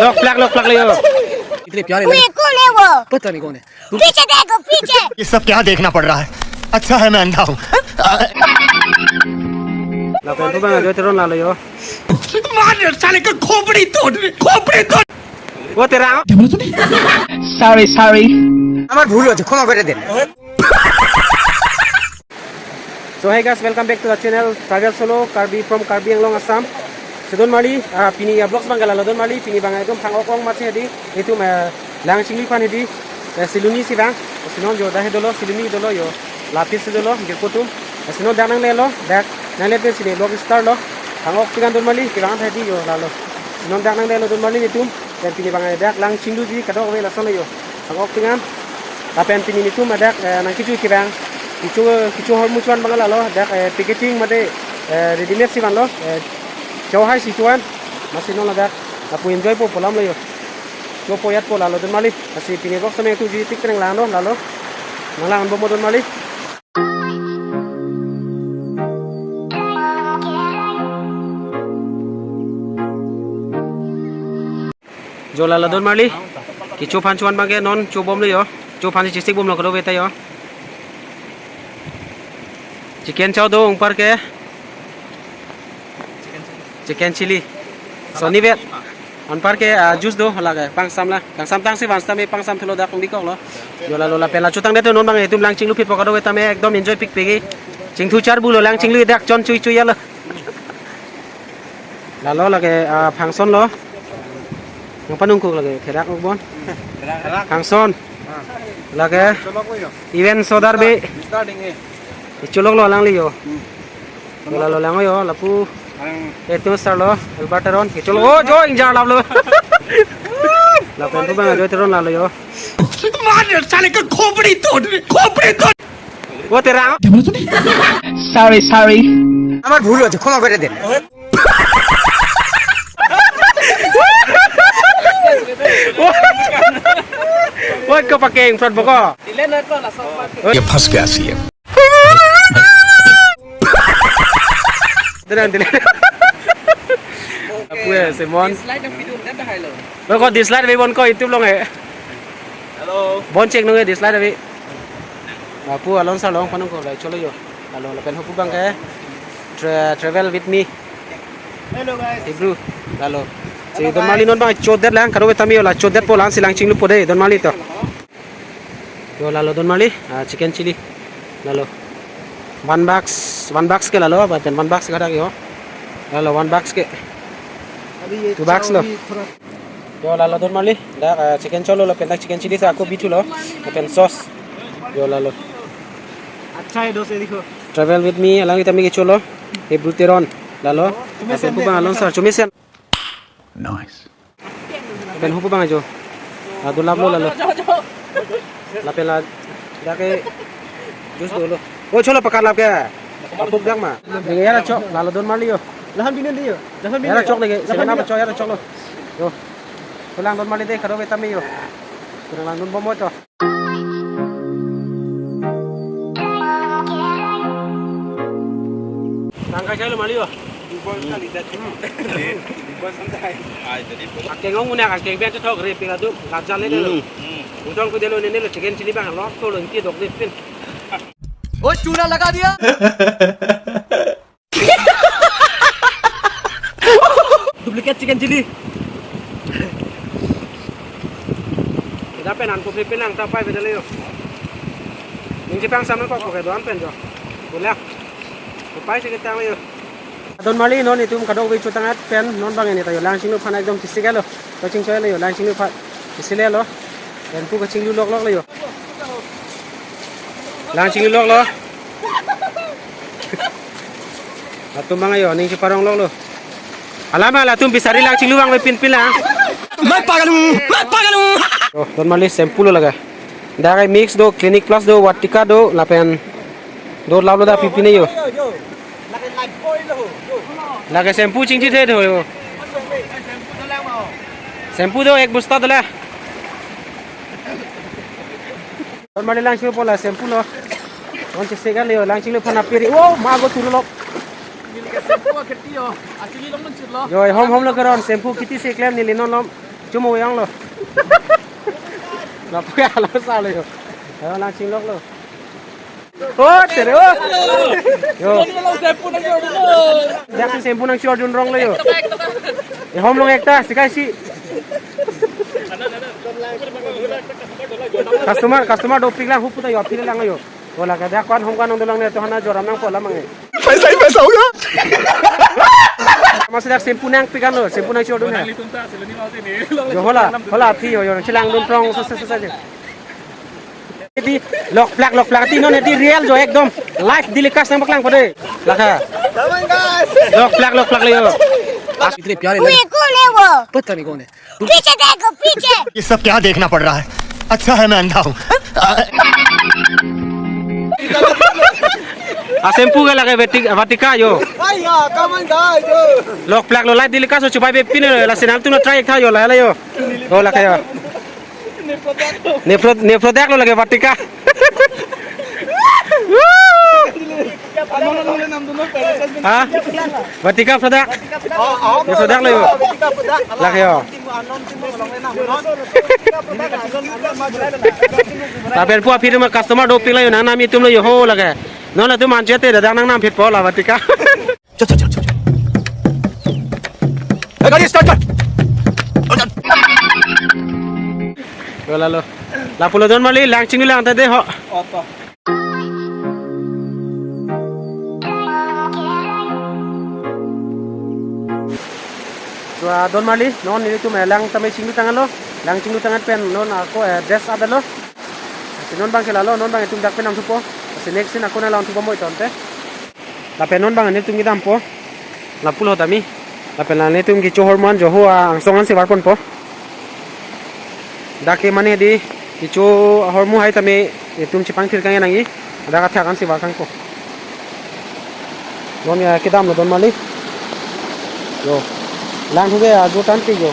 लोक प्लग ले इतने प्यारे कोई कौन है वो? पता नहीं कौन है पीछे देखो पीछे। ये सब क्या देखना पड़ रहा है अच्छा है मैं अंधा हूँ เราเป็นผู้บังคับด้วยเราเลยโย मार साले का खोपड़ी तोड़ वो तेरा sorry আমার ভুল হয়েছে ক্ষমা করে দেন So hey guys, welcome back to the channel Travel Solo Karbi from Karbi Anglong Assam. Sedon mali pini vlogs bangala ladon mali pini bangai dom phang okong mache hedi itu lang chingli pan hedi siluni sibang sinon jo dahe dolo siluni dolo yo lapis dolo gerpotum sinon danang lelo dak nale pe sini vlog start lo phang ok tingan don mali kirang hedi yo lalo sinon danang lelo don mali nitum dan pini bangai dak lang chinglu ji kadok we lason yo phang ok tingan tapen pini nitum dak nang kicu kibang kicu hol muchuan bangala lo dak ticketing made ready made siban lo jauh hai situan masih nol ada aku enjoy po polam lo yo lo poyat po lalo don mali masih pini box sama itu jitik tereng lano lalo malang bomo don mali jo lalo don mali kicu pancuan bangke non cubom lo yo cupan si cistik bom lo kado beta yo chicken chow do ungpar ke chicken chili so ni vet on par ke juice do laga pangsam la pangsam tang si vansam me pangsam thelo da kong dikok lo yola lola pela chutang de to non bang etum lang chinglu phit pokado eta me ekdom enjoy pik pegi chingthu char bu lo lang chinglu dak chon chui chui ya lo la lo lage function lo ng panung ko lage therak bon function lage event sodar be chulok lo lang li yo yola lo lang yo lapu itu salo albateron kicul oh jo injar lalu lapen tu bang jo teron lalu yo मार साले का खोपड़ी तोड़ oh terang sorry আমার ভুল হয়েছে ক্ষমা করে দেন oh kau pakai in front boko ये फंस गया CM Dilan apa ya Simon lo kok dislike be bon ko YouTube long e hello bon check nong e dislike be apu alon sa long panong ko lai cholo yo alo la pen hopu bang ke travel with me hello guys Hebrew lalo si don mali non bang chodet lang karo betami la chodet po lang silang chinglu pode don mali to yo lalo don mali chicken chili lalo one box ke lalo baten one box kada yo lalo one box ke two box lo yo lalo don mali da chicken cholo lo penta chicken chili sa aku bitu lo pen sauce yo lalo আচ্ছা এই দোসে দেখো travel with me alang kita mi cholo e bruteron lalo pen hu bang alon sar chumisen nice pen hu bang ajo adu lab lo lalo la pela da ke jus do lo oh cholo pakar lab ke apuk gang ma ngi ya chok lalo don mali yo লাহান বিনে দিও লাহান ya chok lagi sebena ba chok ya chok lo yo pulang don mali de karo betami yo pulang don bomo to tangka chalo mali yo akeng ngong unak akeng ben chok re pila du gajal le lo utong ku de lo ne lo chicken chili bang lo to lo inti dok de pin ओ चूना लगा दिया duplicate chicken chilli da pen an ko pe penang ta pai be de le yo ning ji pang sam ko ko ke don pen jo boleh ko pai se ke ta yo don mali non itu kadok be chutangat pen non bang ini tayo lang sing lu phan ekdom tisik lo to ching choy le yo lang sing lu phan tisile lo pen pu ko ching lu lok lok le yo lang sing lu lok lo atum bang yo ning si parong lok lo alama la tum bisari lang sing lu bang be pin pin lang मैं पागल हूँ oh don mali shampoo lo laga dagai mix do clinic plus do watika do lapen do lablo da pipine yo laga shampoo ching chi the do yo shampoo do ek busta dala don mali lang sing pola shampoo lo on che segal yo lang sing lo phana piri oh ma go tulo lo yo hom hom lo karon shampoo kiti se klem ni linon lom cuma yang lo. Nggak pakai halo sao lo. Ayo langsung lo. Oh, terus. Yo. Jangan sempu nang short dun rong lo yo. Ya hom long ekta sikai si. Customer doping lang hupu tayo apil lang yo. Wala ka dak kan hom kan nang lang ne to hana joram nang pola mangai. पैसा ही पैसा होगा Masih dak sempu nang pikan lo, sempu nang short dun ha. Yo hola api yo chilang dun rong saja. Di lock plak ti non di real jo ekdom live dilikas nang baklang pade. Laka. Lock plak le yo. इतने प्यारे Who लगे you कौन है वो? पता नहीं कौन है पीछे देखो पीछे. ये सब क्या देखना पड़ रहा है अच्छा है मैं अंधा हूँ Sempu ka lagi vatika yo. Lock plak lo live dilikas so chupai be pin la sinal tu no try tha yo la yo. Ho la kaya. Ne product lo lagi vatika. Ha? Vatika product. Ne product lo yo. La kaya. Tapi pu api rumah customer doping lah yo nang nami tum lo yo ho la kaya. Non la tu manche te da nang nam phit po la vatika. चल चल चल चल गाड़ी स्टार्ट कर Yo la lo. La pulo don mali langsing ni lang tade ho. So don mali non ni tu melang tamai singlu tangan lo. Lang singlu tangan pen non ako dress ada lo. Si non bang kelalo non bang tum dak pen am supo. Si next sin ako na lang tu mo itonte. La pen non bang ni tum gidam po. La pulo tami. La pen la ni tum gi chohor man jo ho ang songan si warpon po. Dake mane di ichu hormu hai tami tum chipang thir kang yangi ada ka thakan si bakang ko don ya kidam lo don mali yo lang thuge aju tan ti yo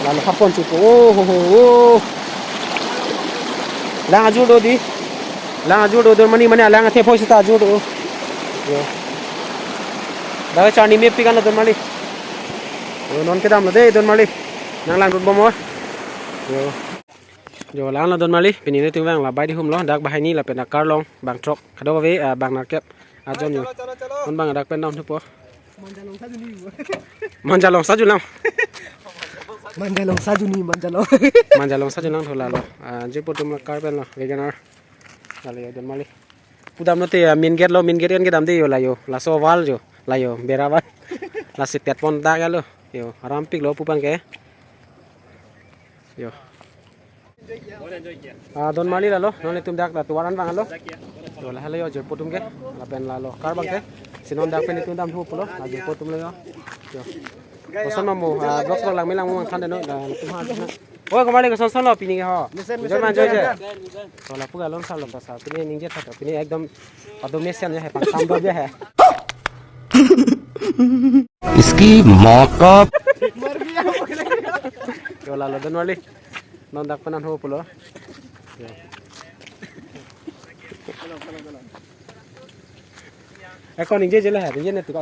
la lo hapon chu ko oh lang aju do don mani mane lang the phoi sta aju do yo da chani me pikan lo don mali yo non kidam lo de don mali nang lang don bomo yo lang la don mali pini ne tung wang la bai di hum lo dak bahai ni la pen car long bang truck kado we bang narket ajon yo on bang dak pen down thupo manjalong sajunam Manjalong sajuni manjalong. manjalong sajunam thola lo je potum la car pen lo veganer la yo don mali pudam no te main gate en gedam de yo la so wal jo la yo berawan la sitet pon dak ya lo yo rampik lo pupan ke yo don mali lalo non tum dak tu waran bang lo to la halo yo je potum ke la pen la lo kar bang ke sinon dak pen tum dam thu polo la je potum lo yo kosan mo box bang lang milang mo khan de no da tum ha oi kembali ke son lo pini ke ho joy man joy je to la puga lon sa lo ta sa pini ning je tha pini ekdom padom nesian je hai pang sam do je hai इसकी माँ का yo la lo don mali non dak penan ho polo ekon ning je je la hai je ne tu ko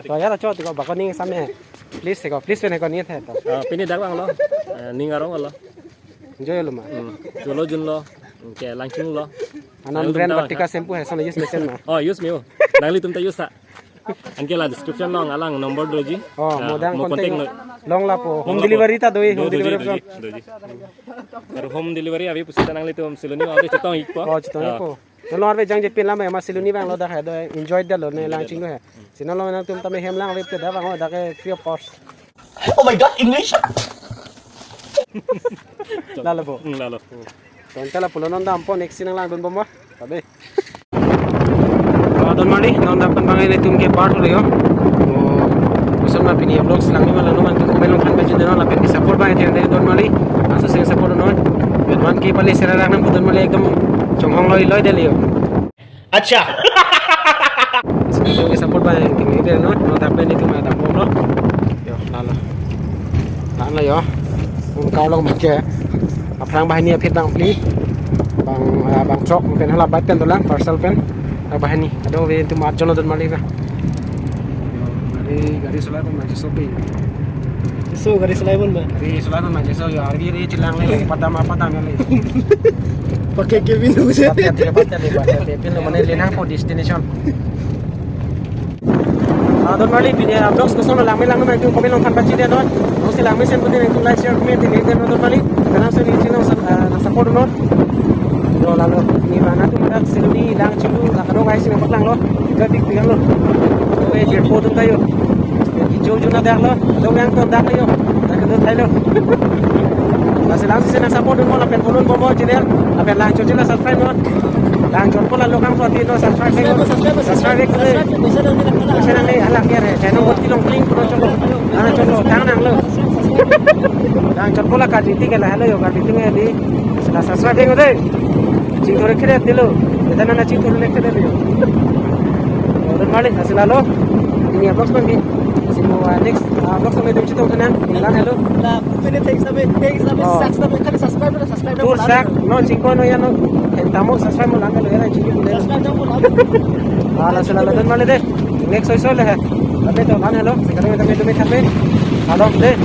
to ya la cho tu ko ba ko ning samne please se ko please pen ko ni the to Pini dak bang lo, ning arong lo, joy lo ma julo jun lo, ke langsung lo. anan brand vatika shampoo hai son use machine ma Oh use meo, nangli tum ta use sa. Anke la description lo alang nomor doji. oh modang mo kontek contact long la po home delivery ta doi home delivery option doji. Kar home delivery abi pusita nangli tum siluni abi chitong ikpo. oh chitong ko no lor be jang je pin la ma siluni bang lo da hai do enjoy da lo ne launching lo hai sinon lo na tum tame hem lang web te da bang da ke free of cost oh my god English la lo po Lalo. ton tala pulo non dam po next sinang lang don bomba tabe don mali non da pan bangai le tum ke part ho yo usam na pini vlogs lang ni mala no man tum ko belong kan ba jin na la pen support ba ete don mali aso se support non man ki pali sera lang nam don mali ekdam chonghong loi de liyo अच्छा Sekarang support ba ting ni de no no da pen itu ma da mo no yo la yo un kau long ma ke aprang ba ni phet bang pli bang truck pen hala ba pen to lang parcel pen bahani ado we tu mar jono don mali ba gari solar pun masih sopi So garis lain mah. Di Sulaiman mah so yo hargi ri cilang lagi padam yang lagi. Pakai Kevin dulu sih. Patat deh pin mana lenang po destination. Don Mali pinya vlogs ko sono lang naman yung komen lang tanpa dia don. No sila may send ko din yung like share comment din Don Mali. Kanang sa ni channel sa support no. Yo lalo ni mana tu mudak siluni lang chulu nakadong ay sinang patlang lo. Gatik tigang lo. So eh jet po dun tayo. Jojo na dak lo. Daw yang to dak yo. Nakadong tayo. Kasi lang sa support mo lapen follow mo channel. Lapen lang channel subscribe mo. Lang chon po lalo kang pati no subscribe ko. Subscribe ko. Kasi nang ni alak ya channel buat kilong link ko cholo. Ana cholo tang nang lo. Lang chon po la ka diti ke la hello yo ka diti nge di. Sila subscribe ko deh. Cing tore kire dilo. Dana na cing tore lekte dilo. Don Mali asila lo. Ini vlogs bang semua next vlogs sama itu cerita udah nang hello. Lah, pwede thanks namin kan subscribe Tur sak no cingko no ya no. Entamo subscribe mo lang hello era cing ko dilo. Ala sila Don Mali deh. Next soy le hai. Abe to kan hello. Sekarang kita dumi kape. Halo deh.